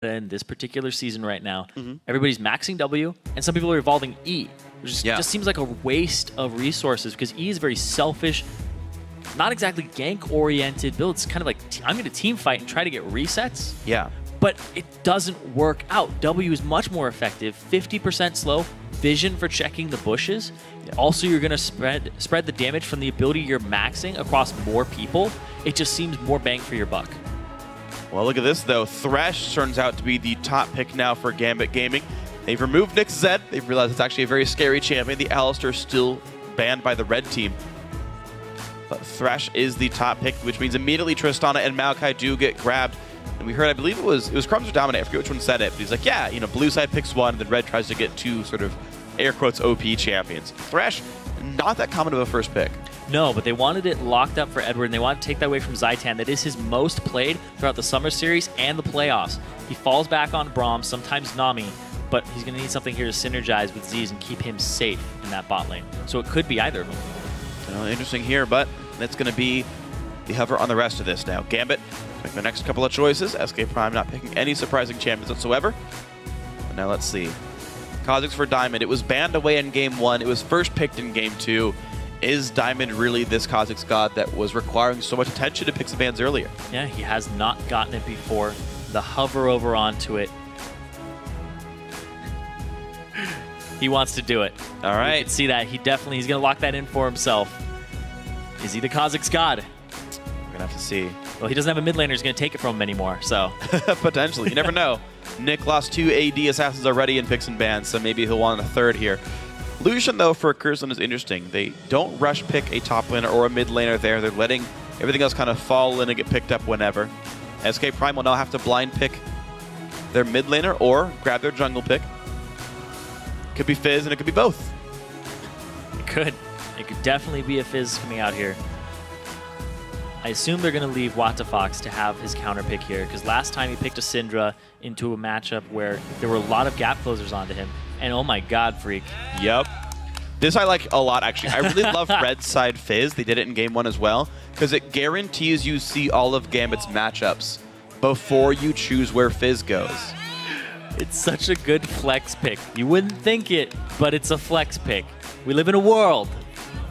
in this particular season right now. Everybody's maxing W, and some people are evolving E, which just seems like a waste of resources because E is very selfish, not exactly gank-oriented build. It's kind of like, I'm going to team fight and try to get resets. Yeah. But it doesn't work out. W is much more effective, 50% slow, vision for checking the bushes. Also, you're going to spread the damage from the ability you're maxing across more people. It just seems more bang for your buck. Well, look at this, though. Thresh turns out to be the top pick now for Gambit Gaming. They've removed Nick's Zed. They've realized it's actually a very scary champion. The Alistar's still banned by the red team. But Thresh is the top pick, which means immediately Tristana and Maokai do get grabbed. And we heard, I believe it was Crumbs or Dominate, I forget which one said it, but he's like, yeah, you know, blue side picks one, and then red tries to get two sort of air quotes OP champions. Thresh, not that common of a first pick. No, but they wanted it locked up for Edward, and they wanted to take that away from Zaitan. That is his most played throughout the Summer Series and the playoffs. He falls back on Braum, sometimes Nami, but he's going to need something here to synergize with Z's and keep him safe in that bot lane. So it could be either of them. Interesting here, but that's going to be the hover on the rest of this now. Gambit, make the next couple of choices. SK Prime not picking any surprising champions whatsoever. But now let's see. Kha'Zix for Diamond. It was banned away in Game 1. It was first picked in Game 2. Is Diamond really this Kha'Zix god that was requiring so much attention to pick some bans earlier? Yeah, he has not gotten it before. The hover over onto it. He wants to do it. All right. You can see that. He's going to lock that in for himself. Is he the Kha'Zix god? We're going to have to see. Well, he doesn't have a mid laner who's going to take it from him anymore, so. Potentially. You never know. Nick lost 2 AD assassins already in picks and bans, so maybe he'll want a third here. Lucian, though, for Curzon is interesting. They don't rush pick a top laner or a mid laner there. They're letting everything else kind of fall in and get picked up whenever. SK Prime will now have to blind pick their mid laner or grab their jungle pick. Could be Fizz and it could be both. It could. It could definitely be a Fizz coming out here. I assume they're going to leave Watafox to have his counter pick here, because last time he picked a Syndra into a matchup where there were a lot of gap closers onto him. And oh my god, Freak. Yep. This I like a lot, actually. I really love red side Fizz. They did it in Game 1 as well, because it guarantees you see all of Gambit's matchups before you choose where Fizz goes. It's such a good flex pick. You wouldn't think it, but it's a flex pick. We live in a world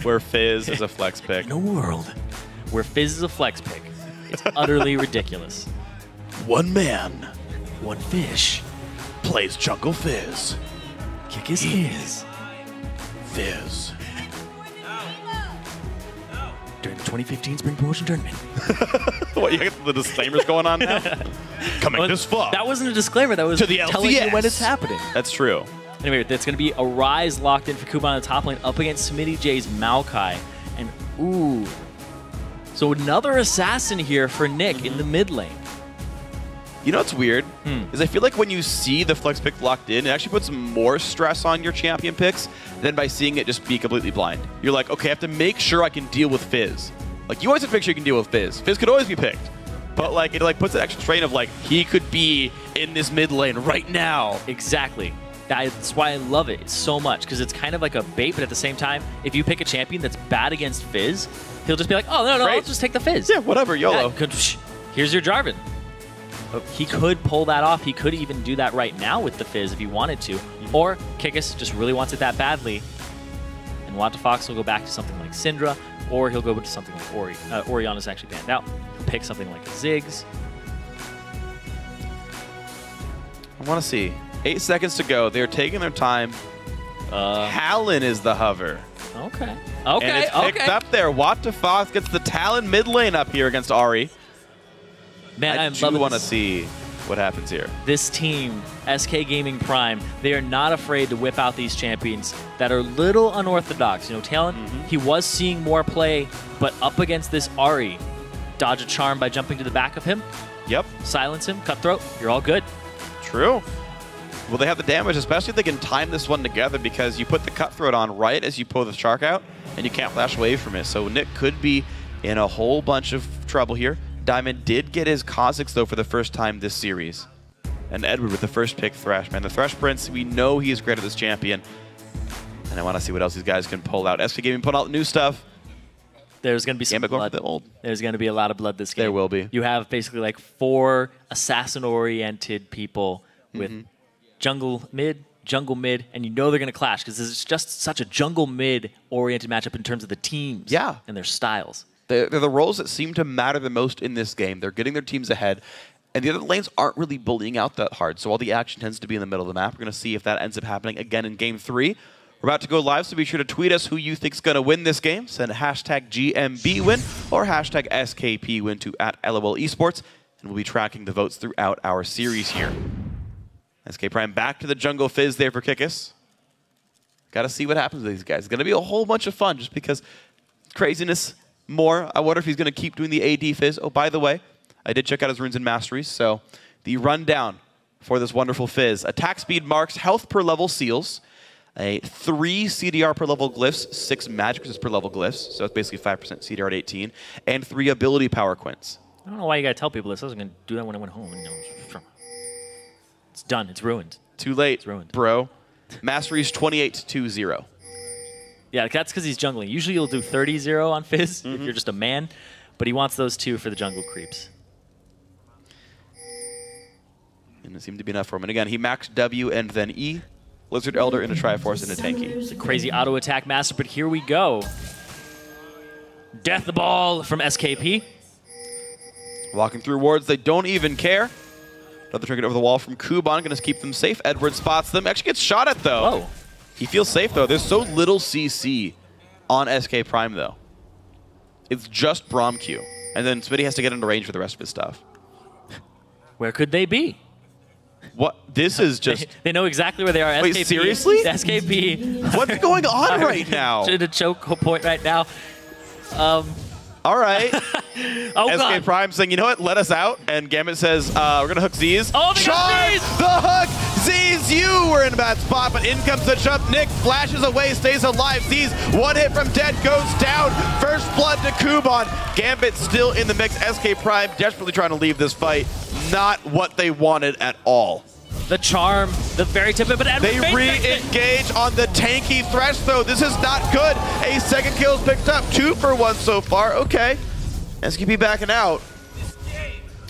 where Fizz is a flex pick. In a world where Fizz is a flex pick. It's utterly ridiculous. One man, one fish, plays Jungle Fizz. Kick is his. Fizz. During the 2015 Spring Promotion Tournament. What, you got the disclaimers going on now? Coming this fall. That wasn't a disclaimer. That was to the telling LCS. you when it's happening. That's true. Anyway, that's going to be a Rise locked in for Kuban on the top lane up against Smitty J's Maokai. And ooh. So another assassin here for Nick in the mid lane. You know what's weird? Is I feel like when you see the flex pick locked in, it actually puts more stress on your champion picks than by seeing it just be completely blind. You're like, okay, I have to make sure I can deal with Fizz. Like, you always have to make sure you can deal with Fizz. Fizz could always be picked. But like, it like puts an extra strain of like, he could be in this mid lane right now. Exactly. That's why I love it so much, because it's kind of like a bait, but at the same time, if you pick a champion that's bad against Fizz, he'll just be like, oh, no, I'll just take the Fizz. Yeah, whatever, YOLO. Yeah, here's your Jarvan. He could pull that off. He could even do that right now with the Fizz if he wanted to. Or Kikis just really wants it that badly, and Watafox will go back to something like Syndra, or he'll go to something like Ori. Oriana's actually banned out. He'll pick something like Ziggs. I want to see. 8 seconds to go. They're taking their time. Talon is the hover. Okay. And it's picked up there. Watafox gets the Talon mid lane up here against Ahri. Man, I do want to see what happens here. This team, SK Gaming Prime, they are not afraid to whip out these champions that are little unorthodox. You know, Talon, he was seeing more play, but up against this Ahri, dodge a charm by jumping to the back of him. Yep. Silence him, cutthroat, you're all good. True. Well, they have the damage, especially if they can time this one together, because you put the cutthroat on right as you pull the shark out, and you can't flash away from it. So Nick could be in a whole bunch of trouble here. Diamond did get his Kha'Zix, though, for the first time this series. And Edward with the first pick, Thresh. Man, the Thresh Prince, we know he is great at this champion. And I want to see what else these guys can pull out. SK Gaming put out new stuff. There's going to be some Gambit blood. going for the old. There's going to be a lot of blood this game. There will be. You have basically like 4 assassin-oriented people with jungle mid, and you know they're going to clash because this is just such a jungle mid-oriented matchup in terms of the teams and their styles. They're the roles that seem to matter the most in this game. They're getting their teams ahead, and the other lanes aren't really bullying out that hard, so all the action tends to be in the middle of the map. We're going to see if that ends up happening again in Game 3. We're about to go live, so be sure to tweet us who you think is going to win this game. Send hashtag GMB win or hashtag SKP win to @LOL eSports, and we'll be tracking the votes throughout our series here. SK Prime back to the jungle fizz there for Kickus. Got to see what happens with these guys. It's going to be a whole bunch of fun just because craziness more. I wonder if he's going to keep doing the AD fizz. Oh, by the way, I did check out his runes and masteries, so the rundown for this wonderful fizz. Attack speed marks, health per level seals, 3 CDR per level glyphs, 6 magic resist per level glyphs, so that's basically 5% CDR at 18, and 3 ability power quints. I don't know why you got to tell people this. I was going to do that when I went home. It's done. It's ruined. Too late, It's ruined. bro. Masteries 28-20. Yeah, that's because he's jungling. Usually you'll do 30-0 on Fizz if you're just a man, but he wants those 2 for the jungle creeps. And it seemed to be enough for him. And again, he maxed W and then E. Lizard Elder into Triforce into Tanky. It's a crazy auto attack master, but here we go. Death the ball from SKP. Walking through wards, they don't even care. Another trinket over the wall from Kuban, going to keep them safe. Edward spots them. Actually gets shot at, though. Oh. He feels safe, though. There's so little CC on SK Prime, though. It's just Braum Q. And then Smitty has to get into range for the rest of his stuff. Where could they be? What? This is just... They know exactly where they are. Wait, SKP, seriously? SKP. What's going on right now? To the choke point right now. All right. Oh, SK God. Prime saying, you know what, let us out. And Gambit says, we're going to hook Z's. Oh, they got Charge Z's! the hook! Z's, you were in a bad spot, but in comes the jump. Nick flashes away, stays alive. Z's, 1 hit from dead, goes down. First blood to Kuban. Gambit still in the mix. SK Prime desperately trying to leave this fight. Not what they wanted at all. The charm, the very tip of it. They re-engage on the tanky Thresh, though. This is not good. A second kill is picked up. 2 for 1 so far. Okay. SKP backing out.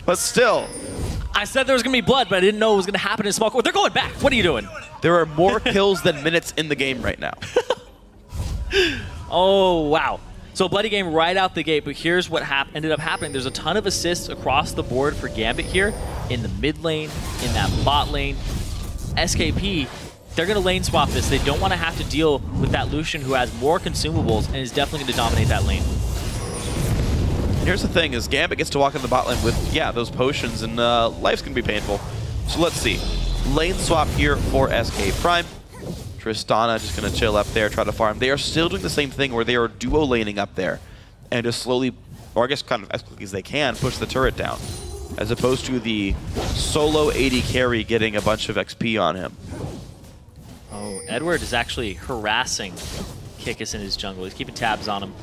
But still. I said there was going to be blood, but I didn't know it was going to happen in small court. They're going back. What are you doing? There are more kills than minutes in the game right now. Oh, wow. So bloody game right out the gate, but here's what ended up happening. There's a ton of assists across the board for Gambit here in the mid lane, in that bot lane. SKP, they're going to lane swap this. They don't want to have to deal with that Lucian who has more consumables and is definitely going to dominate that lane. And here's the thing, is Gambit gets to walk in the bot lane with, those potions, and life's going to be painful. So let's see. Lane swap here for SK Prime. Tristana just going to chill up there, try to farm. They are still doing the same thing where they are duo laning up there and just slowly, or I guess kind of as quickly as they can, push the turret down, as opposed to the solo AD carry getting a bunch of XP on him. Oh, Edward is actually harassing Kickus in his jungle. He's keeping tabs on him.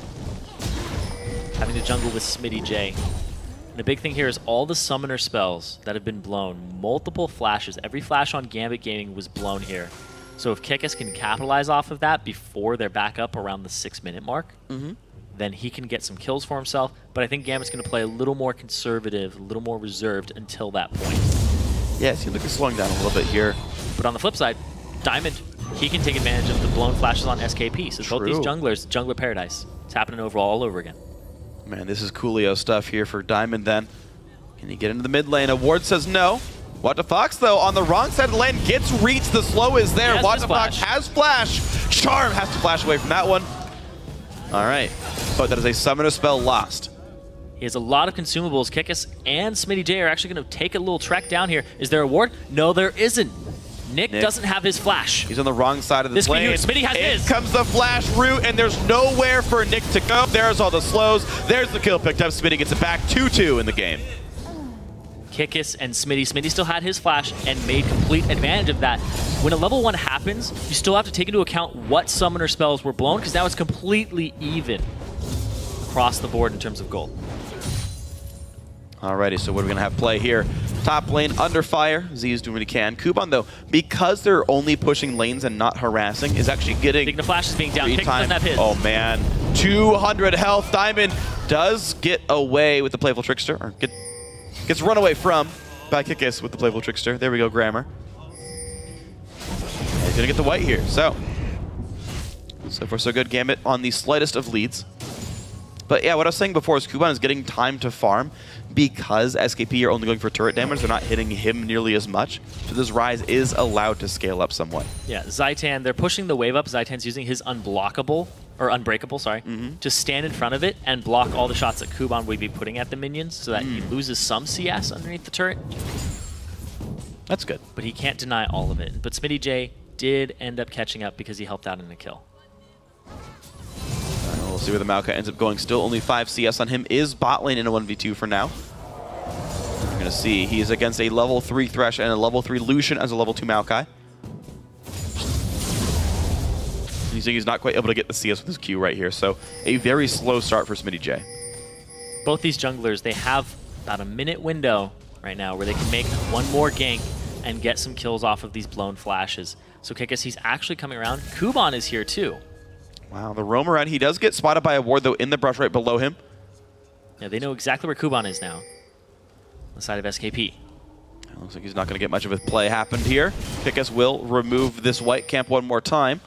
Having to jungle with Smitty J. And the big thing here is all the summoner spells that have been blown. Multiple flashes. Every flash on Gambit Gaming was blown here. So if Kickus can capitalize off of that before they're back up around the 6-minute mark, then he can get some kills for himself. But I think Gambit's going to play a little more conservative, a little more reserved until that point. Yeah, it seems like it's slowing down a little bit here. But on the flip side, Diamond, he can take advantage of the blown flashes on SKP. So both these junglers, jungler paradise. It's happening all over again. Man, this is Coolio stuff here for Diamond then. Can he get into the mid lane? A ward says no. What the Fox, though, on the wrong side of the lane, gets reached. The slow is there. What the Fox has flash. Charm has to flash away from that one. All right. But that is a summoner spell lost. He has a lot of consumables. Kickus and Smitty J are actually going to take a little trek down here. Is there a ward? No, there isn't. Nick doesn't have his flash. He's on the wrong side of the lane. Smitty has his. In comes the flash route, and there's nowhere for Nick to go. There's all the slows. There's the kill picked up. Smitty gets it back 2-2 in the game. Kickus and Smitty still had his flash and made complete advantage of that. When a level 1 happens, you still have to take into account what summoner spells were blown, because now it's completely even across the board in terms of gold. Alrighty, so what are we going to have play here? Top lane under fire. Z is doing what he can. Kuban, though, because they're only pushing lanes and not harassing, is actually getting... Taking the flash is being down. Kickus doesn't have his. Oh, man. 200 health. Diamond does get away with the Playful Trickster, or gets run away from by Kikis with the Playful Trickster. There we go, Grammar. He's gonna get the white here. So far so good. Gambit on the slightest of leads. But yeah, what I was saying before is Kuban is getting time to farm because SKP are only going for turret damage. They're not hitting him nearly as much. So this Rise is allowed to scale up somewhat. Yeah, Zaitan, they're pushing the wave up. Zaitan's using his unblockable, or unbreakable, sorry, to stand in front of it and block all the shots that Kuban would be putting at the minions so that he loses some CS underneath the turret. That's good. But he can't deny all of it. But Smitty J did end up catching up because he helped out in a kill. We'll see where the Maokai ends up going. Still only 5 CS on him. Is bot lane in a 1v2 for now. We're going to see. He's against a level 3 Thresh and a level 3 Lucian as a level 2 Maokai. He's not quite able to get the CS with his Q right here. So a very slow start for Smitty J. Both these junglers, they have about a minute window right now where they can make one more gank and get some kills off of these blown flashes. So Kikis, he's actually coming around. Kuban is here too. Wow, the roam around. He does get spotted by a ward, though, in the brush right below him. Yeah, they know exactly where Kuban is now. On the side of SKP. It looks like he's not going to get much of a play happened here. Kikis will remove this white camp one more time.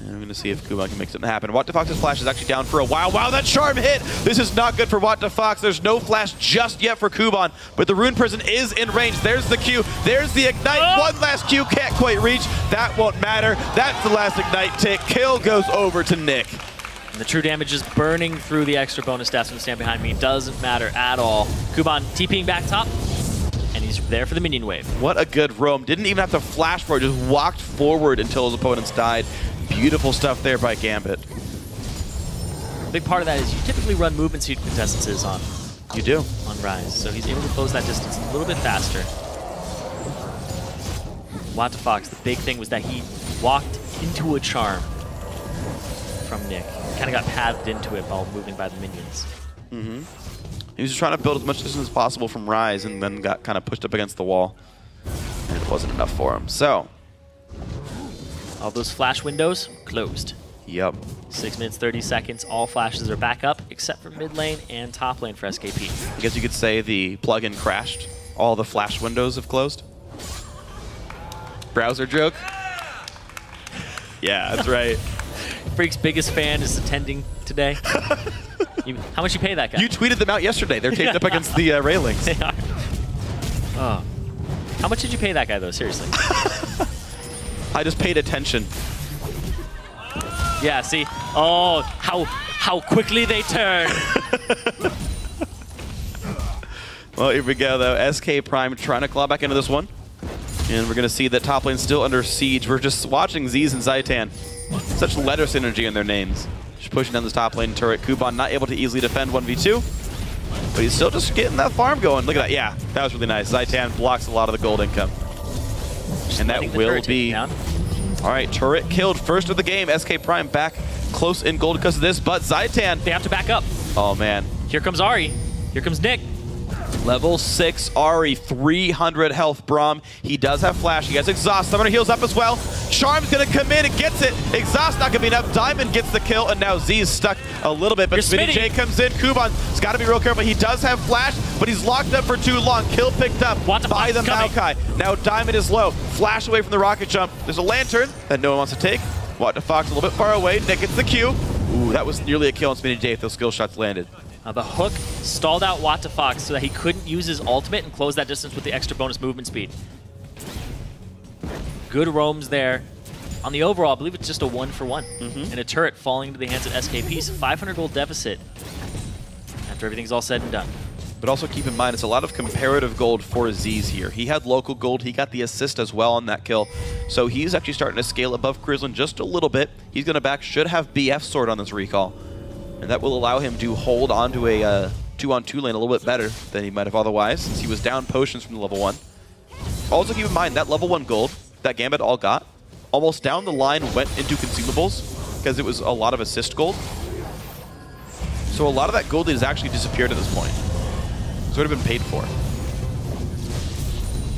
And I'm going to see if Kuban can make something happen. WhatTheFox's flash is actually down for a while. Wow, that charm hit! This is not good for WhatTheFox. There's no flash just yet for Kuban, but the Rune Prison is in range. There's the Q. There's the Ignite. Oh! One last Q. Can't quite reach. That won't matter. That's the last Ignite tick. Kill goes over to Nick. And the true damage is burning through the extra bonus stats from the stand behind me. Doesn't matter at all. Kuban TPing back top, and he's there for the minion wave. What a good roam. Didn't even have to flash for it. Just walked forward until his opponents died. Beautiful stuff there by Gambit. A big part of that is you typically run movement speed contestances on. You do. On Rise, so he's able to close that distance a little bit faster. WhatTheFox, the big thing was that he walked into a charm from Nick. Kind of got pathed into it while moving by the minions. He was just trying to build as much distance as possible from Rise and then got kind of pushed up against the wall. And it wasn't enough for him. So all those flash windows closed. Yep. 6 minutes, 30 seconds. All flashes are back up except for mid lane and top lane for SKP. I guess you could say the plugin crashed. All the flash windows have closed. Browser joke? Yeah, that's right. Freak's biggest fan is attending today. How much you pay that guy? You tweeted them out yesterday. They're taped up against the railings. They are. Oh. How much did you pay that guy, though? Seriously. I just paid attention. Yeah, see? Oh, how quickly they turn. Well, here we go, though. SK Prime trying to claw back into this one. And we're going to see that top lane's still under siege. We're just watching Z's and Zaitan. Such letter synergy in their names. Just pushing down this top lane turret. Kuban not able to easily defend 1v2. But he's still just getting that farm going. Look at that. Yeah, that was really nice. Zaitan blocks a lot of the gold income. And that will be... All right, turret killed. First of the game. SK Prime back close in gold because of this. But Zaitan... They have to back up. Oh, man. Here comes Ari. Here comes Nick. Level 6 Ari, 300 health Braum. He does have flash. He has exhaust. Summoner heals up as well. Charm's going to come in and gets it. Exhaust not going to be enough. Diamond gets the kill, and now Z's stuck a little bit. But Smitty J comes in. Kuban's got to be real careful. He does have flash, but he's locked up for too long. Kill picked up by the Maokai. Now Diamond is low. Flash away from the rocket jump. There's a lantern that no one wants to take. WhatTheFox a little bit far away. Nick gets the Q. Ooh, that was nearly a kill on Smitty J if those skill shots landed. The hook stalled out WhatTheFox so that he couldn't use his ultimate and close that distance with the extra bonus movement speed. Good roams there. On the overall, I believe it's just a 1-for-1. And a turret falling into the hands of SKP's 500 gold deficit after everything's all said and done. But also keep in mind, it's a lot of comparative gold for Z's here. He had local gold. He got the assist as well on that kill. So he's actually starting to scale above Grizzlin just a little bit. He's going to back, should have BF sword on this recall. And that will allow him to hold on to a 2-on-2 lane a little bit better than he might have otherwise, since he was down potions from the level 1. Also keep in mind, that level 1 gold that Gambit all got, almost down the line went into consumables, because it was a lot of assist gold. So a lot of that gold has actually disappeared at this point. It's already been paid for.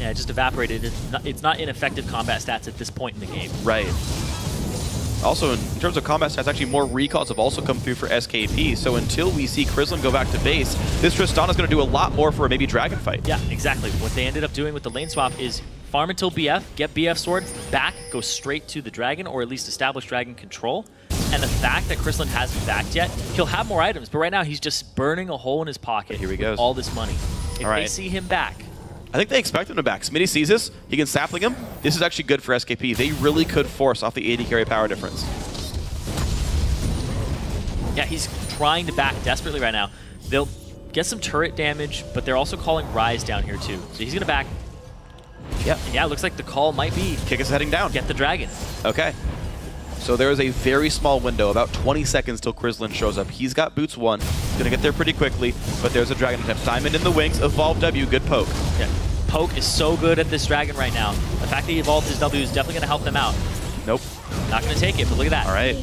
Yeah, it just evaporated. It's not ineffective combat stats at this point in the game. Right. Also, in terms of combat stats, actually more recalls have also come through for SKP. So until we see Chrislin go back to base, this Tristana's going to do a lot more for a maybe dragon fight. Yeah, exactly. What they ended up doing with the lane swap is farm until BF, get BF sword, back, go straight to the dragon, or at least establish dragon control. And the fact that Chrislin hasn't backed yet, he'll have more items, but right now he's just burning a hole in his pocket. Here he goes. With all this money. If they see him back, I think they expect him to back. Smitty sees this. He can sapling him. This is actually good for SKP. They really could force off the 80 carry power difference. Yeah, he's trying to back desperately right now. They'll get some turret damage, but they're also calling Rise down here too. So he's going to back. Yep. And yeah, it looks like the call might be Kick is heading down. Get the dragon. Okay. So there is a very small window, about 20 seconds till Chrislin shows up. He's got boots 1. He's going to get there pretty quickly, but there's a dragon attempt. Diamond in the wings, evolve W, good poke. Yeah. Poke is so good at this dragon right now. The fact that he evolved his W is definitely going to help them out. Nope. Not going to take it, but look at that. All right.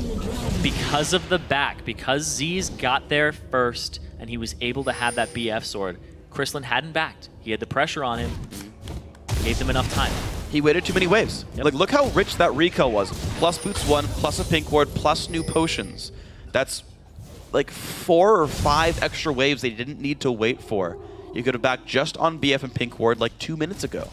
Because of the back, because Z's got there first, and he was able to have that BF sword, Chrislin hadn't backed. He had the pressure on him. Gave them enough time. He waited too many waves. Yep. Like, look how rich that recall was. Plus boots 1, plus a pink ward, plus new potions. That's like 4 or 5 extra waves they didn't need to wait for. You could have backed just on BF and pink ward like 2 minutes ago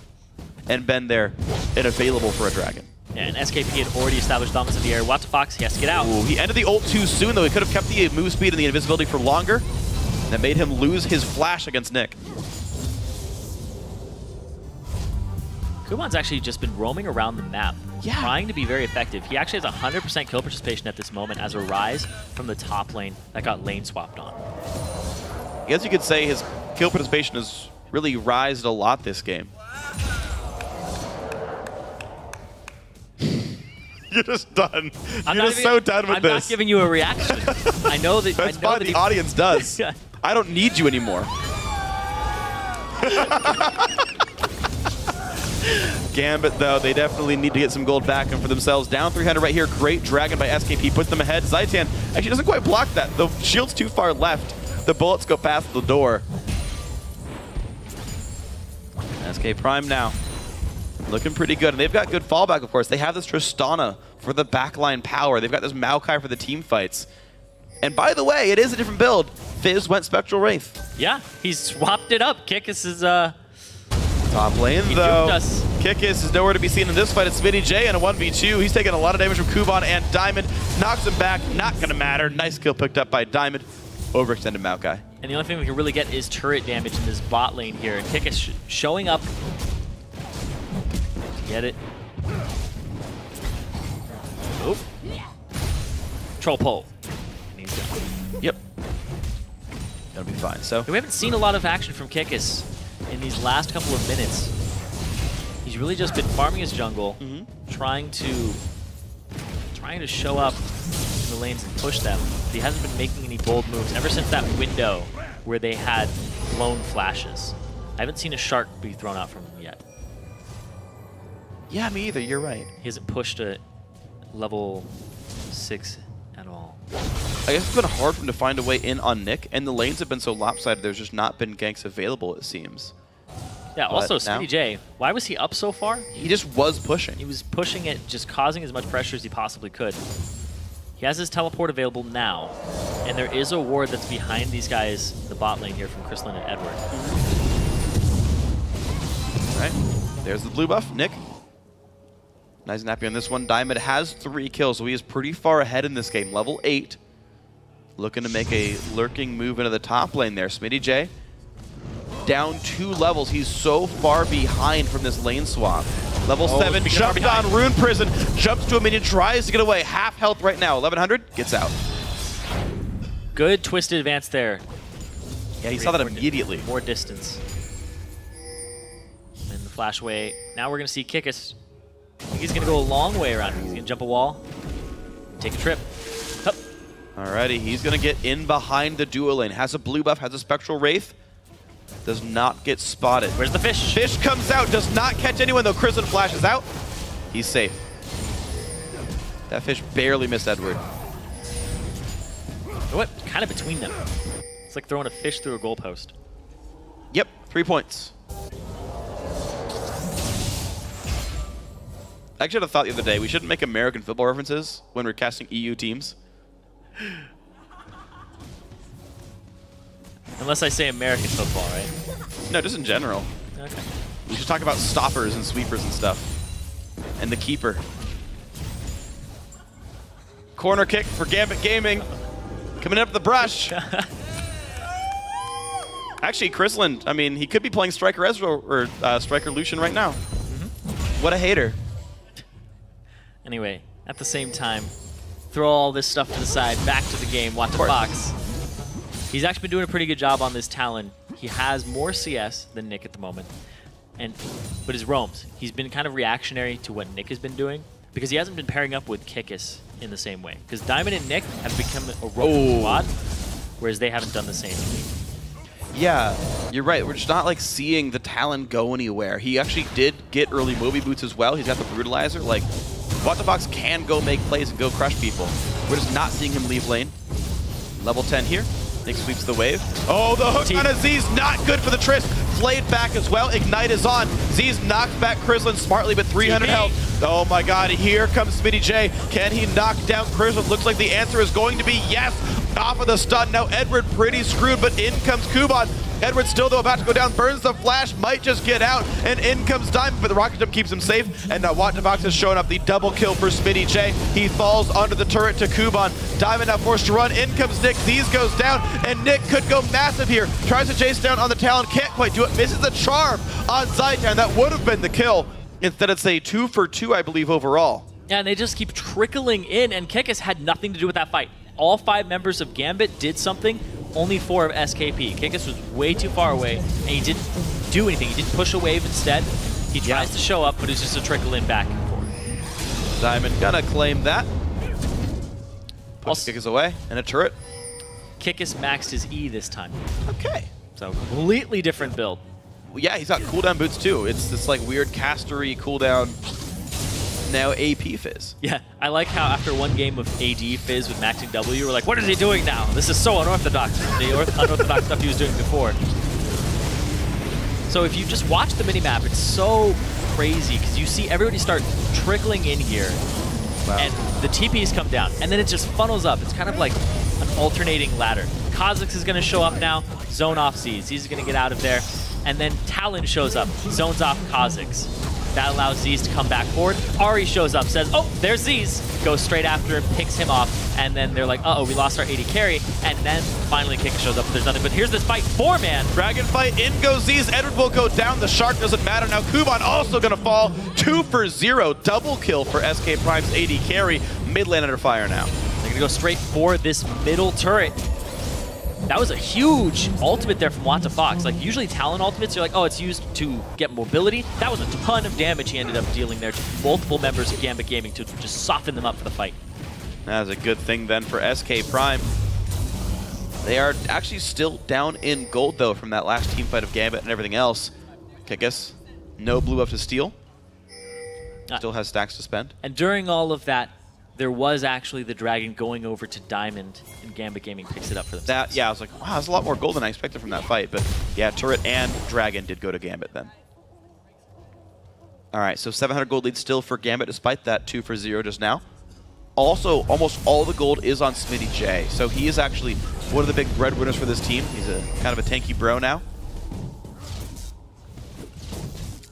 and been there and available for a dragon. Yeah, and SKP had already established dominance in the air. Watch the Fox, he has to get out. Ooh, he ended the ult too soon, though. He could have kept the move speed and the invisibility for longer. That made him lose his flash against Nick. Kuban's actually just been roaming around the map, trying to be very effective. He actually has 100% kill participation at this moment as a Rise from the top lane that got lane swapped on. I guess you could say his kill participation has really rised a lot this game. You're just done. You're just so done with this. I'm not giving you a reaction. I know that. That's fine. The audience does. I don't need you anymore. Gambit, though, they definitely need to get some gold back and for themselves. Down 300 right here. Great dragon by SKP. Puts them ahead. Zaitan actually doesn't quite block that. The shield's too far left. The bullets go past the door. SK Prime now. Looking pretty good. And they've got good fallback, of course. They have this Tristana for the backline power. They've got this Maokai for the team fights. And by the way, it is a different build. Fizz went Spectral Wraith. Yeah, he's swapped it up. Kikis is top lane, though. Kikis is nowhere to be seen in this fight. It's Smitty J in a 1v2. He's taking a lot of damage from Kuban and Diamond. Knocks him back. Not going to matter. Nice kill picked up by Diamond. Overextended Maokai. And the only thing we can really get is turret damage in this bot lane here. And Kikis showing up. Get it. Oh. Troll pole. And he's done. Yep. That'll be fine. So we haven't seen a lot of action from Kikis in these last couple of minutes. He's really just been farming his jungle, trying to show up in the lanes and push them. But he hasn't been making any bold moves ever since that window where they had blown flashes. I haven't seen a shark be thrown out from him yet. Yeah, me either. You're right. He hasn't pushed a level 6 at all. I guess it's been hard for him to find a way in on Nick, and the lanes have been so lopsided, there's just not been ganks available, it seems. Yeah, also, Smitty J, why was he up so far? He just was pushing. He was pushing it, just causing as much pressure as he possibly could. He has his teleport available now, and there is a ward that's behind these guys, the bot lane here from Chrislin and Edward. All right, there's the blue buff, Nick. Nice and happy on this one. Diamond has 3 kills, so he is pretty far ahead in this game. Level 8. Looking to make a lurking move into the top lane there. Smitty J down 2 levels. He's so far behind from this lane swap. Level 7, jumped on Rune Prison, jumps to a minion, tries to get away. Half health right now. 1100, gets out. Good twisted advance there. Yeah, he saw that immediately. More distance. And the flash away. Now we're going to see Kikis. I think he's going to go a long way around. He's going to jump a wall, take a trip. Hup. Alrighty, he's going to get in behind the duo lane. Has a blue buff, has a Spectral Wraith. Does not get spotted. Where's the fish? Fish comes out, does not catch anyone, though Chrislin flashes out. He's safe. That fish barely missed Edward. What? Kind of between them. It's like throwing a fish through a goalpost. Yep, 3 points. I actually had a thought the other day. We shouldn't make American football references when we're casting EU teams. Unless I say American football, right? No, just in general. Okay. We should talk about stoppers and sweepers and stuff. And the keeper. Corner kick for Gambit Gaming. Coming up the brush. Actually, Chrisland, I mean, he could be playing Striker Ezra or Striker Lucian right now. What a hater. Anyway, at the same time, throw all this stuff to the side, back to the game, watch the Fox. He's actually been doing a pretty good job on this Talon. He has more CS than Nick at the moment. But his roams, he's been kind of reactionary to what Nick has been doing because he hasn't been pairing up with Kikis in the same way. Because Diamond and Nick have become a roam squad, whereas they haven't done the same. Yeah, you're right. We're just not like seeing the Talon go anywhere. He actually did get early movie boots as well. He's got the Brutalizer. Like, WTFox can go make plays and go crush people. We're just not seeing him leave lane. Level 10 here. Nick sweeps the wave. Oh, the hook on Aziz, not good for the Trist. Played back as well. Ignite is on. Aziz knocks back Chrisland smartly, but 300 health. Oh my god, here comes Smitty J. Can he knock down Chrisland? Looks like the answer is going to be yes. Off of the stun. Now Edward pretty screwed, but in comes Kuban. Edward still though about to go down, burns the flash, might just get out, and in comes Diamond, but the rocket jump keeps him safe, and now WTFox has shown up the double kill for Smitty J. He falls under the turret to Kuban. Diamond now forced to run, in comes Nick, Z's goes down, and Nick could go massive here. Tries to chase down on the Talon, can't quite do it, misses the charm on Zaitan. That would have been the kill. Instead it's a 2 for 2, I believe, overall. Yeah, and they just keep trickling in, and Kikis had nothing to do with that fight. All 5 members of Gambit did something, only 4 of SKP. Kikis was way too far away, and he didn't do anything. He didn't push a wave instead. He tries to show up, but it's just a trickle in back and forth. Diamond gonna claim that. Puts Kikis away, and a turret. Kikis maxed his E this time. Okay. So, completely different build. Well, yeah, he's got cooldown boots too. It's this like weird castery cooldown. Now AP Fizz. Yeah, I like how after one game of AD Fizz with maxing W, we're like, what is he doing now? This is so unorthodox from the unorthodox stuff he was doing before. So if you just watch the minimap, it's so crazy because you see everybody start trickling in here, and the TPs come down, and then it just funnels up. It's kind of like an alternating ladder. Kha'Zix is going to show up now, zone off Z's. He's going to get out of there, and then Talon shows up, zones off Kha'Zix. That allows Z's to come back forward. Ari shows up, says, oh, there's Z's. Goes straight after him, picks him off, and then they're like, uh-oh, we lost our AD carry. And then finally Kik shows up, but there's nothing. But here's this fight, 4-man. Dragon fight, in goes Z's. Edward will go down. The Shark doesn't matter. Now Kuban also going to fall. 2 for 0. Double kill for SK Prime's AD carry. Mid lane under fire now. They're going to go straight for this middle turret. That was a huge ultimate there from WTFox. Like, usually Talon ultimates, you're like, oh, it's used to get mobility. That was a ton of damage he ended up dealing there to multiple members of Gambit Gaming to just soften them up for the fight. That was a good thing then for SK Prime. They are actually still down in gold, though, from that last team fight of Gambit and everything else. Kikis, no blue up to steal. Still has stacks to spend. And during all of that, there was actually the Dragon going over to Diamond, and Gambit Gaming picks it up for themselves. Yeah, I was like, wow, that's a lot more gold than I expected from that fight. But yeah, Turret and Dragon did go to Gambit then. All right, so 700 gold lead still for Gambit, despite that 2 for 0 just now. Also, almost all the gold is on Smitty J. So he is actually one of the big breadwinners for this team. He's a kind of a tanky bro now.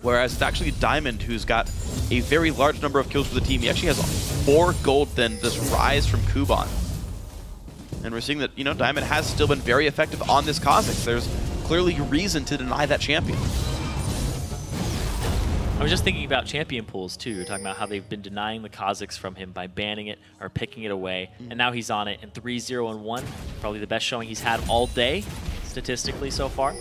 Whereas it's actually Diamond who's got a very large number of kills for the team. He actually has more gold than this Rise from Kuban. And we're seeing that, you know, Diamond has still been very effective on this Kha'Zix. There's clearly reason to deny that champion. I was just thinking about champion pools too. You're talking about how they've been denying the Kha'Zix from him by banning it or picking it away. And now he's on it in 3-0-1. Probably the best showing he's had all day, statistically so far.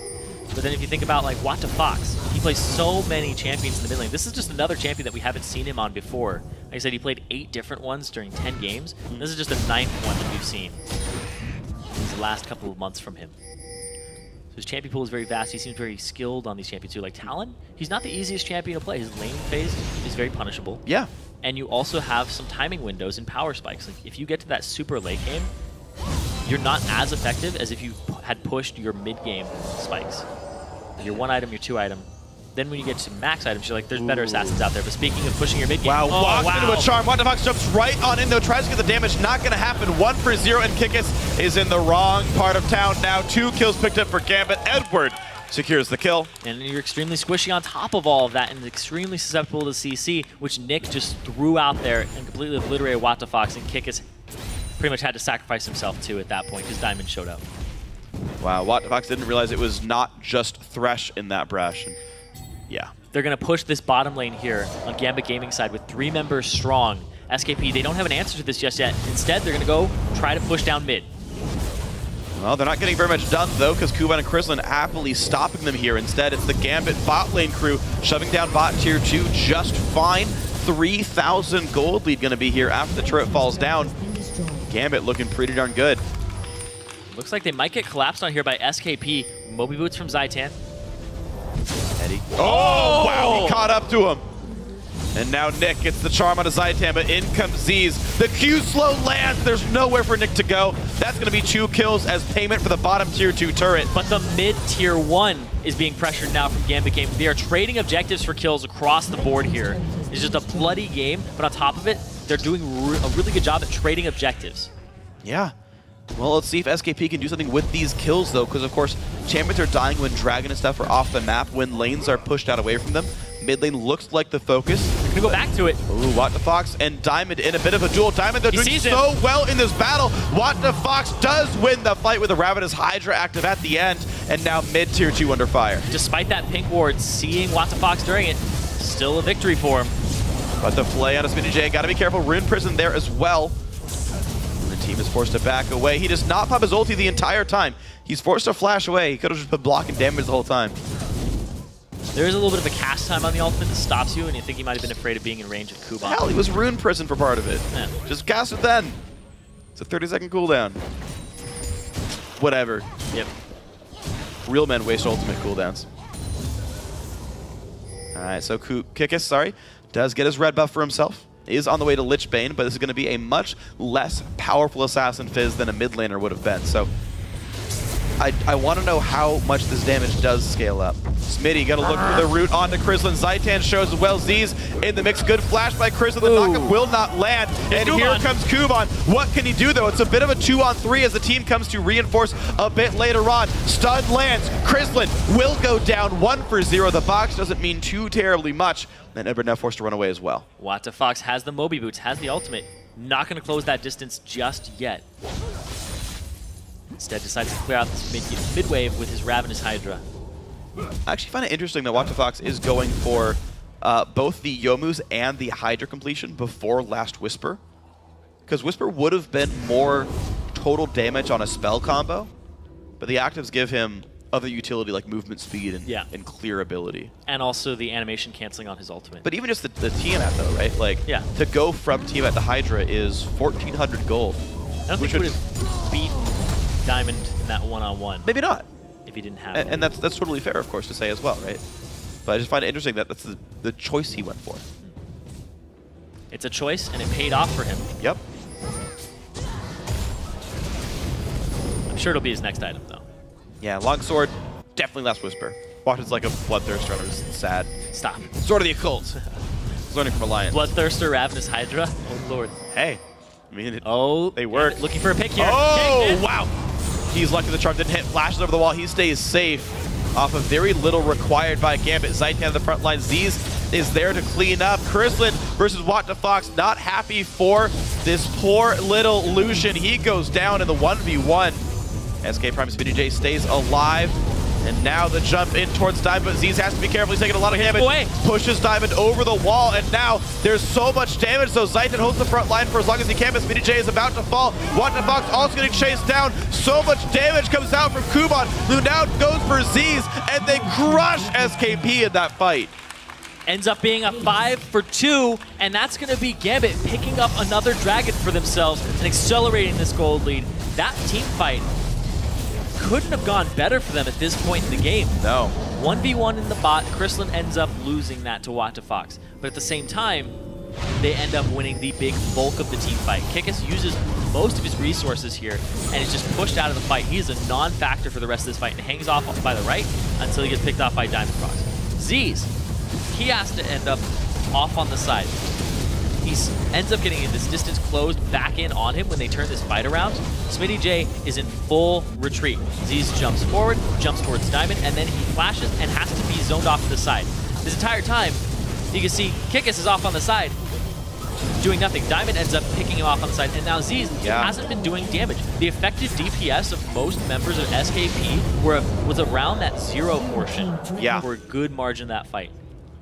But then if you think about like WTFox, he plays so many champions in the mid lane. This is just another champion that we haven't seen him on before. Like I said, he played 8 different ones during 10 games. This is just the 9th one that we've seen these last couple of months from him. So his champion pool is very vast. He seems very skilled on these champions too. Like Talon, he's not the easiest champion to play. His lane phase is very punishable. Yeah. And you also have some timing windows and power spikes. Like if you get to that super late game, you're not as effective as if you had pushed your mid-game spikes. Your 1 item, your 2 item, then when you get to max items, you're like, there's better assassins out there. But speaking of pushing your mid game, Wow, walks into a charm. WTFox jumps right on in though, tries to get the damage. Not going to happen. 1 for 0, and Kikis is in the wrong part of town now. 2 kills picked up for Gambit. Edward secures the kill. And you're extremely squishy on top of all of that and extremely susceptible to CC, which Nick just threw out there and completely obliterated WTFox, and Kikis pretty much had to sacrifice himself too at that point because Diamond showed up. Wow, WTFox didn't realize it was not just Thresh in that brush. And yeah. They're going to push this bottom lane here on Gambit Gaming side with 3 members strong. SKP, they don't have an answer to this just yet. Instead, they're going to go try to push down mid. Well, they're not getting very much done, though, because Kuban and Krislin happily stopping them here. Instead, it's the Gambit bot lane crew shoving down bot tier 2 just fine. 3,000 gold lead going to be here after the turret falls down. Gambit looking pretty darn good. Looks like they might get collapsed on here by SKP. Moby Boots from Zaitan. Eddie. Oh, wow, he caught up to him. And now Nick gets the charm out of Zaitan, but in comes Z's. The Q slow lands. There's nowhere for Nick to go. That's going to be 2 kills as payment for the bottom tier 2 turret. But the mid tier 1 is being pressured now from Gambit Game. They are trading objectives for kills across the board here. It's just a bloody game, but on top of it, they're doing a really good job at trading objectives. Yeah. Well, let's see if SKP can do something with these kills, though, because, of course, champions are dying when Dragon and stuff are off the map, when lanes are pushed out away from them. Mid lane looks like the focus. They're going to go back to it. Ooh, WTFox and Diamond in a bit of a duel. Diamond, they're doing so well in this battle. WTFox does win the fight with a Ravenous Hydra active at the end, and now mid tier 2 under fire. Despite that pink ward, seeing WTFox during it, still a victory for him. But the play on a Smitty J, gotta be careful. Rune Prison there as well. The team is forced to back away. He does not pop his ulti the entire time. He's forced to flash away. He could have just been blocking damage the whole time. There is a little bit of a cast time on the ultimate that stops you, and you think he might have been afraid of being in range of Kuban. Hell, he was Rune Prison for part of it. Yeah. Just cast it then. It's a 30-second cooldown. Whatever. Yep. Real men waste ultimate cooldowns. Alright, so Kikis, does get his red buff for himself. Is on the way to Lich Bane, but this is going to be a much less powerful Assassin Fizz than a mid laner would have been. So I want to know how much this damage does scale up. Smitty got to look for the root onto Krislin. Zaitan shows as well. Z's in the mix. Good flash by Krislin. The knockup will not land. And here comes Kuban. What can he do, though? It's a bit of a 2-on-3 as the team comes to reinforce a bit later on. Stun lands. Krislin will go down 1 for 0. The box doesn't mean too terribly much. And Edward now forced to run away as well. WTFox has the Moby Boots, has the ultimate. Not going to close that distance just yet. Instead, decides to clear out this mid wave with his Ravenous Hydra. I actually find it interesting that WTFox is going for both the Youmu's and the Hydra completion before Last Whisper. Because Whisper would have been more total damage on a spell combo, but the actives give him other utility like movement speed and clear ability. And also the animation canceling on his ultimate. But even just the Tiamat though, right? Like, to go from Tiamat to Hydra is 1,400 gold. I don't think he would have beaten Diamond in that one-on-one. Maybe not. If he didn't have it. And that's totally fair, of course, to say as well, right? But I just find it interesting that that's the choice he went for. It's a choice, and it paid off for him. Yep. I'm sure it'll be his next item, though. Yeah, Longsword, definitely Last Whisper. Watch it's like a Bloodthirster runner, just sad. Stop. Sword of the Occult. Learning from Alliance. Bloodthirster, Ravenous Hydra. Oh, Lord. Hey. I mean, they work. Looking for a pick here. Oh, wow. He's lucky the charm didn't hit. Flashes over the wall. He stays safe off of very little required by Gambit. Zaitan on the front line. Z's is there to clean up. Krislin versus WTFox. Not happy for this poor little Lucian. He goes down in the 1v1. SK Prime Smitty J stays alive. And now the jump in towards Diamond, but Z's has to be careful. He's taking a lot of damage. Pushes Diamond over the wall, and now there's so much damage, so Zaitan holds the front line for as long as he can, but Smitty J is about to fall. WTFox also getting chased down. So much damage comes out from Kuban, who now goes for Z's, and they crush SKP in that fight. Ends up being a 5 for 2, and that's going to be Gambit picking up another dragon for themselves and accelerating this gold lead. That team fight couldn't have gone better for them at this point in the game. No. 1v1 in the bot, Krislin ends up losing that to WTFox. But at the same time, they end up winning the big bulk of the team fight. Kikis uses most of his resources here and is just pushed out of the fight. He is a non-factor for the rest of this fight and hangs off by the right until he gets picked off by Diamond Frost. Z's, he has to end up off on the side. He ends up getting in this distance closed back in on him when they turn this fight around. Smitty J is in full retreat. Z's jumps forward, jumps towards Diamond, and then he flashes and has to be zoned off to the side. This entire time, you can see Kikis is off on the side, doing nothing. Diamond ends up picking him off on the side, and now Z's hasn't been doing damage. The effective DPS of most members of SKP was around that 0 portion for a good margin of that fight.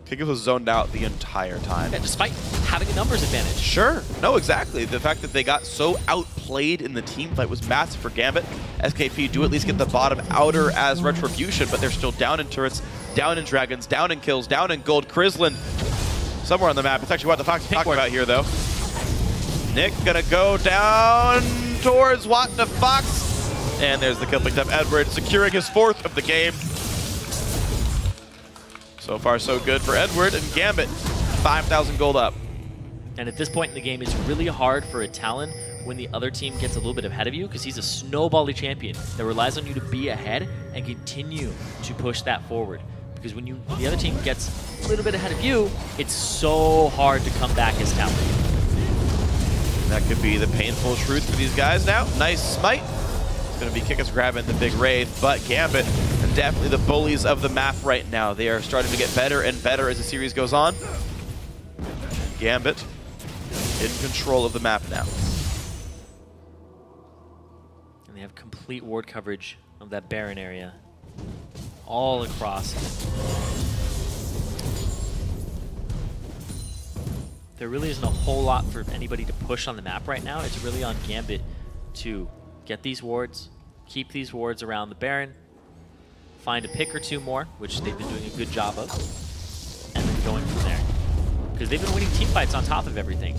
Kikis was zoned out the entire time. Yeah, despite having a numbers advantage. Sure. No, exactly. The fact that they got so outplayed in the team fight was massive for Gambit. SKP do at least get the bottom outer as Retribution, but they're still down in turrets, down in dragons, down in kills, down in gold. Krislin somewhere on the map. It's actually what the Fox is talking about here, though. Nick gonna go down towards What the Fox. And there's the kill picked up. Edward securing his 4th of the game. So far, so good for Edward, and Gambit, 5,000 gold up. And at this point in the game, it's really hard for a Talon when the other team gets a little bit ahead of you, because he's a snowbally champion that relies on you to be ahead and continue to push that forward. Because when the other team gets a little bit ahead of you, it's so hard to come back as Talon. That could be the painful truth for these guys now. Nice smite. It's going to be Kikis grabbing the big Wraith, but Gambit are definitely the bullies of the map right now. They are starting to get better and better as the series goes on. Gambit in control of the map now. And they have complete ward coverage of that Baron area all across. There really isn't a whole lot for anybody to push on the map right now. It's really on Gambit to get these wards, keep these wards around the Baron, find a pick or two more, which they've been doing a good job of, and then going from there. Because they've been winning team fights on top of everything.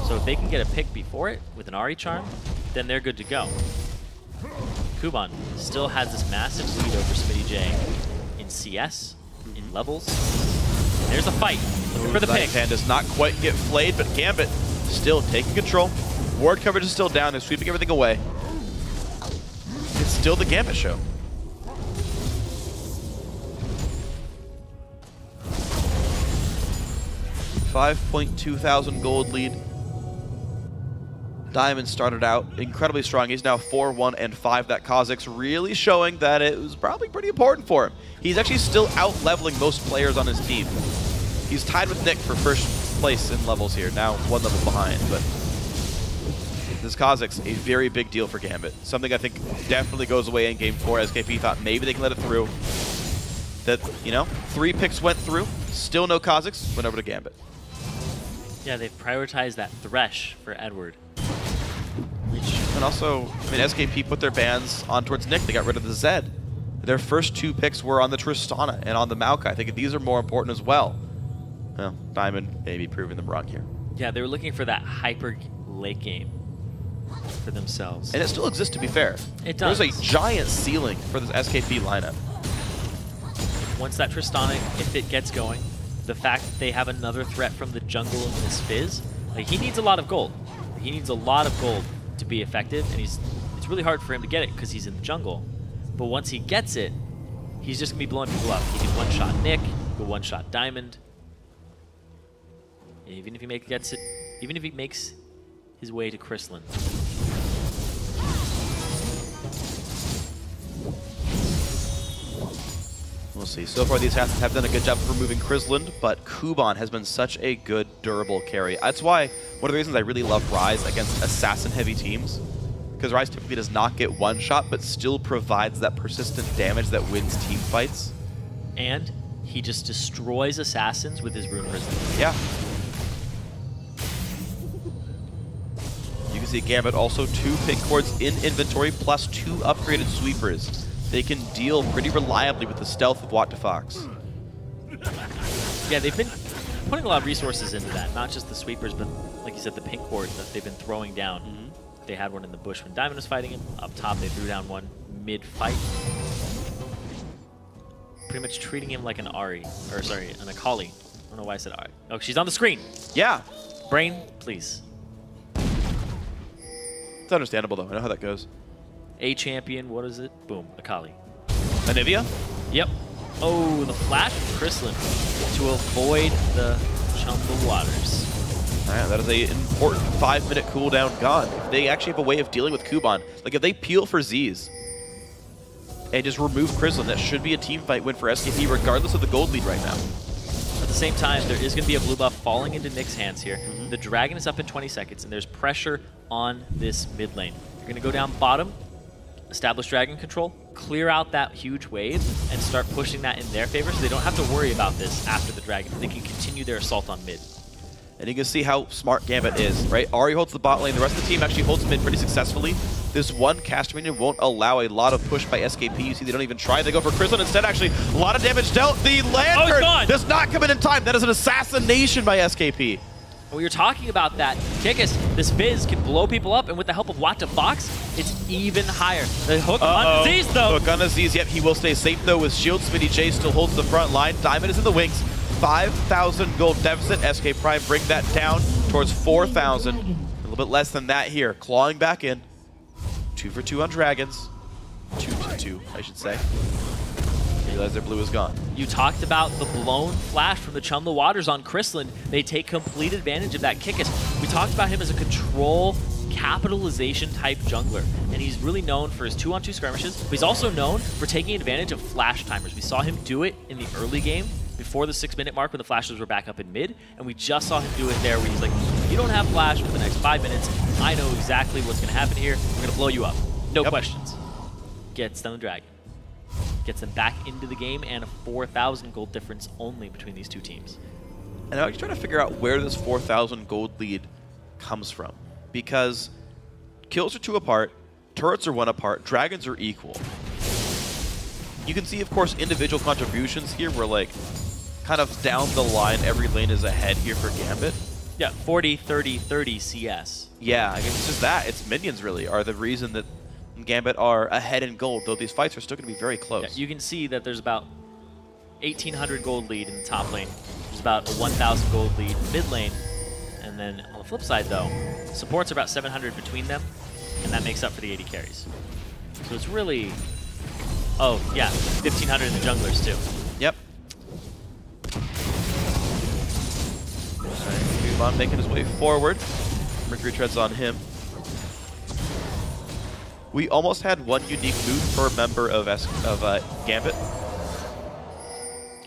So if they can get a pick before it with an Ahri charm, then they're good to go. Kuban still has this massive lead over Smitty J in CS, in levels. There's a fight. Looking for the pick. Hand does not quite get flayed, but Gambit still taking control. Ward coverage is still down. They're sweeping everything away. It's still the Gambit show. $5,200 gold lead. Diamond started out incredibly strong. He's now 4-1-5. That Kha'Zix really showing that it was probably pretty important for him. He's actually still out-leveling most players on his team. He's tied with Nick for first place in levels here, now 1 level behind. But this Kha'Zix, a very big deal for Gambit. Something I think definitely goes away in Game 4. SKP thought maybe they can let it through. That, you know, 3 picks went through, still no Kha'Zix, went over to Gambit. Yeah, they've prioritized that Thresh for Edward. And also, I mean, SKP put their bans on towards Nick. They got rid of the Zed. Their first 2 picks were on the Tristana and on the Maokai. I think these are more important as well. Well, Diamond maybe proving them wrong here. Yeah, they were looking for that hyper late game for themselves. And it still exists, to be fair. It does. There's a giant ceiling for this SKP lineup. Once that Tristana, if it gets going, the fact that they have another threat from the jungle in this Fizz, like, he needs a lot of gold. He needs a lot of gold to be effective, and it's really hard for him to get it because he's in the jungle. But once he gets it, he's just gonna be blowing people up. He can one-shot Nick, go one-shot Diamond. And even if he makes his way to Krislin. We'll see. So far, the Assassins have done a good job of removing Krislin, but Kuban has been such a good, durable carry. That's why one of the reasons I really love Ryze against assassin-heavy teams, because Ryze typically does not get one shot, but still provides that persistent damage that wins team fights. And he just destroys assassins with his Rune Risen. Yeah. You can see Gambit also 2 pick cords in inventory, plus 2 upgraded sweepers. They can deal pretty reliably with the stealth of What the Fox. Yeah, they've been putting a lot of resources into that. Not just the sweepers, but like you said, the pink cord that they've been throwing down. They had one in the bush when Diamond was fighting him. Up top, they threw down one mid-fight. Pretty much treating him like an Ahri. Or sorry, an Akali. I don't know why I said Ahri. Oh, she's on the screen. Yeah. Brain, please. It's understandable, though. I know how that goes. A champion, what is it? Boom, Akali. Anivia? Yep. Oh, the flash from Chrislin to avoid the Chumble Waters. All right, that is an important 5-minute cooldown gone. They actually have a way of dealing with Kuban. Like, if they peel for Z's and just remove Chrislin, that should be a team fight win for SKP, regardless of the gold lead right now. At the same time, there is going to be a blue buff falling into Nick's hands here. The Dragon is up in 20 seconds, and there's pressure on this mid lane. You're going to go down bottom, establish Dragon control, clear out that huge wave, and start pushing that in their favor so they don't have to worry about this after the Dragon. They can continue their assault on mid. And you can see how smart Gambit is, right? Ahri holds the bot lane. The rest of the team actually holds mid pretty successfully. This one caster minion won't allow a lot of push by SKP. You see they don't even try. They go for Chrislin instead, actually. A lot of damage dealt. The Lantern does not come in time. That is an assassination by SKP. When you're talking about that, Kikis, this Fizz can blow people up, and with the help of Watt to Fox, it's even higher. The hook on Aziz, though. Hook on Aziz, yep, he will stay safe, though, with shield. Smitty J still holds the front line. Diamond is in the wings. 5,000 gold deficit. SK Prime bring that down towards 4,000. A little bit less than that here. Clawing back in. 2 for 2 on Dragons. 2 to 2, I should say. Realize their blue is gone. You talked about the blown flash from the Chum the Waters on Chrislin. They take complete advantage of that Kikis. We talked about him as a control capitalization type jungler, and he's really known for his 2-on-2 skirmishes, but he's also known for taking advantage of flash timers. We saw him do it in the early game before the 6-minute mark when the flashes were back up in mid, and we just saw him do it there where he's like, you don't have flash for the next 5 minutes. I know exactly what's going to happen here. We're going to blow you up. No questions. Gets down the Dragon. Gets them back into the game, and a 4,000 gold difference only between these two teams. And I'm trying to figure out where this 4,000 gold lead comes from, because kills are 2 apart, turrets are 1 apart, dragons are equal. You can see, of course, individual contributions here where, like, kind of down the line, every lane is ahead here for Gambit. Yeah, 40, 30, 30 CS. Yeah, I guess it's just that. It's minions, really, are the reason that Gambit are ahead in gold, though these fights are still going to be very close. Yeah, you can see that there's about 1,800 gold lead in the top lane. There's about a 1,000 gold lead mid lane. And then on the flip side, though, supports are about 700 between them, and that makes up for the 80 carries. So it's really... Oh, yeah, 1,500 in the junglers, too. Yep. Kuban making his way forward. Mercury treads on him. We almost had 1 unique loot per member of Gambit.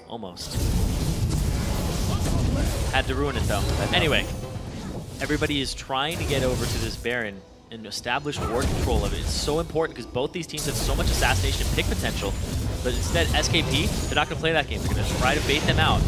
Almost. Had to ruin it, though. Anyway, everybody is trying to get over to this Baron and establish ward control of it. It's so important because both these teams have so much assassination pick potential, but instead, SKP, they're not going to play that game. They're going to try to bait them out.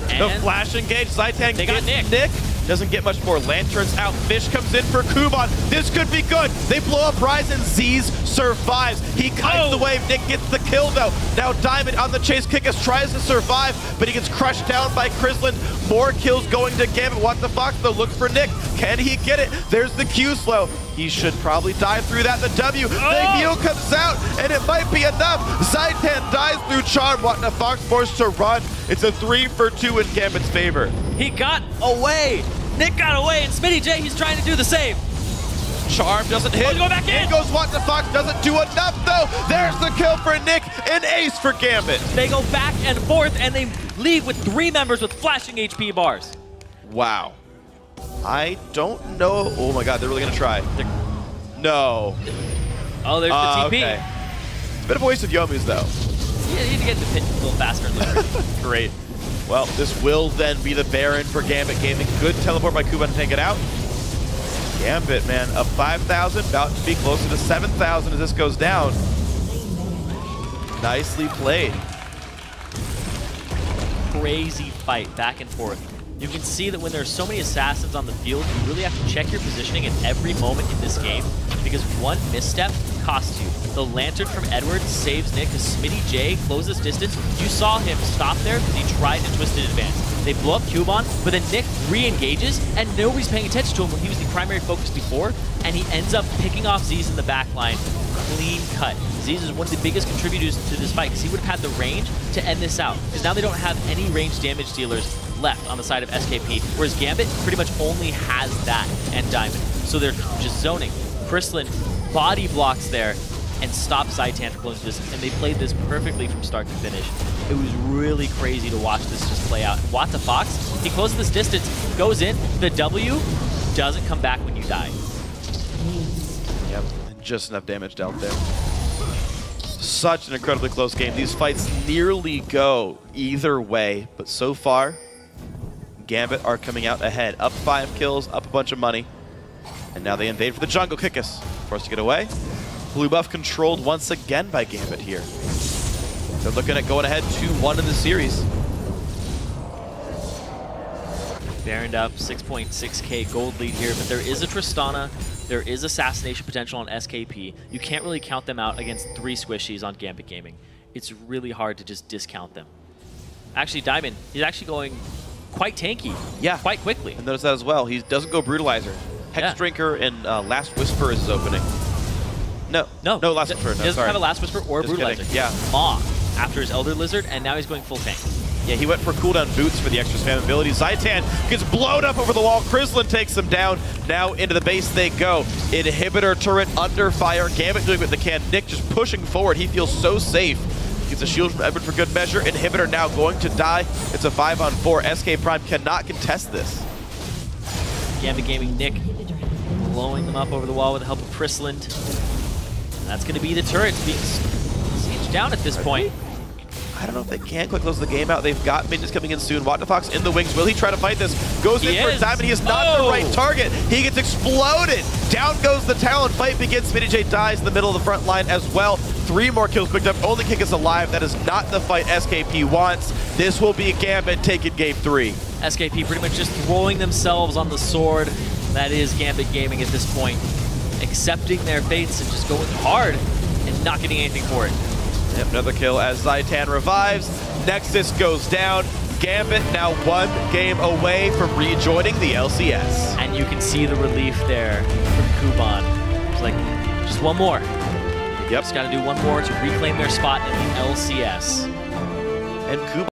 And the flash engage, side tank, they got Nick. Doesn't get much more. Lanterns out. Fish comes in for Kuban. This could be good. They blow up Rise, and Z's survives. He kites the wave. Nick gets the kill, though. Now Diamond on the chase. Kikis tries to survive, but he gets crushed down by Chrislin. More kills going to Gambit. What the fuck, though? Looks for Nick. Can he get it? There's the Q slow. He should probably die through that. The W. The heal comes out, and it might be enough. Zaitan dies through Charm. What the Fox forced to run. It's a 3 for 2 in Gambit's favor. He got away. Nick got away, and Smitty J, he's trying to do the same. Charm doesn't hit. Go back in. In goes What the Fox. Doesn't do enough, though. There's the kill for Nick. An ace for Gambit. They go back and forth, and they leave with 3 members with flashing HP bars. Wow. I don't know. Oh my god, they're really going to try. No. Oh, there's the TP. Okay. It's a bit of a waste of Yomu's, though. Yeah, you need to get the pit a little faster. Great. Well, this will then be the Baron for Gambit Gaming. Good teleport by Kuban to take it out. Gambit, man, up 5,000, about to be closer to 7,000 as this goes down. Nicely played. Crazy fight, back and forth. You can see that when there's so many assassins on the field, you really have to check your positioning at every moment in this game, because one misstep costs you. The Lantern from Edward saves Nick as Smitty J closes distance. You saw him stop there because he tried to twist in advance. They blow up Kuban, but then Nick re-engages, and nobody's paying attention to him when he was the primary focus before, and he ends up picking off Z's in the back line. Clean cut. Z's is one of the biggest contributors to this fight because he would have had the range to end this out, because now they don't have any range damage dealers left on the side of SKP, whereas Gambit pretty much only has that and Diamond. So they're just zoning. Chrislin body blocks there. and stop Zaitan from closing distance, and they played this perfectly from start to finish. It was really crazy to watch this just play out. WTFox, he closes this distance, goes in, the W doesn't come back when you die. Yep, just enough damage dealt there. Such an incredibly close game. These fights nearly go either way, but so far, Gambit are coming out ahead. Up 5 kills, up a bunch of money. And now they invade for the jungle. Kickus forced to get away. Blue buff controlled once again by Gambit here. They're looking at going ahead 2-1 in the series. Baroned up 6.6k gold lead here, but there is a Tristana, there is assassination potential on SKP. You can't really count them out against 3 squishies on Gambit Gaming. It's really hard to just discount them. Actually, Diamond, he's actually going quite tanky. Yeah. Quite quickly. And notice that as well. He doesn't go Brutalizer. Hex Drinker and Last Whisper is his opening. No, Last Whisper. He doesn't have a Last Whisper or a Just Brutalizer. kidding. Yeah. Maw after his Elder Lizard, and now he's going full tank. Yeah, he went for cooldown boots for the extra spam ability. Zaitan gets blown up over the wall. Krislin takes him down. Now into the base they go. Inhibitor turret under fire. Gambit doing what they can. Nick just pushing forward. He feels so safe. Gets a shield from Edward for good measure. Inhibitor now going to die. It's a 5-on-4. SK Prime cannot contest this. Gambit Gaming Nick blowing them up over the wall with the help of Krislin. That's going to be the turrets being sieged down at this point. I don't know if they can quick close the game out. They've got minions coming in soon. WTFox in the wings. Will he try to fight this? Goes in for Diamond. He is not the right target. He gets exploded. Down goes the Talon. Fight begins. Minijay dies in the middle of the front line as well. 3 more kills picked up. Only Kickus alive. That is not the fight SKP wants. This will be a Gambit taking game 3. SKP pretty much just throwing themselves on the sword. That is Gambit Gaming at this point. Accepting their fates and just going hard and not getting anything for it. Yep, another kill as Zaitan revives. Nexus goes down. Gambit now 1 game away from rejoining the LCS. And you can see the relief there from Kuban. It's like, just 1 more. Yep. Just got to do 1 more to reclaim their spot in the LCS. And Kuban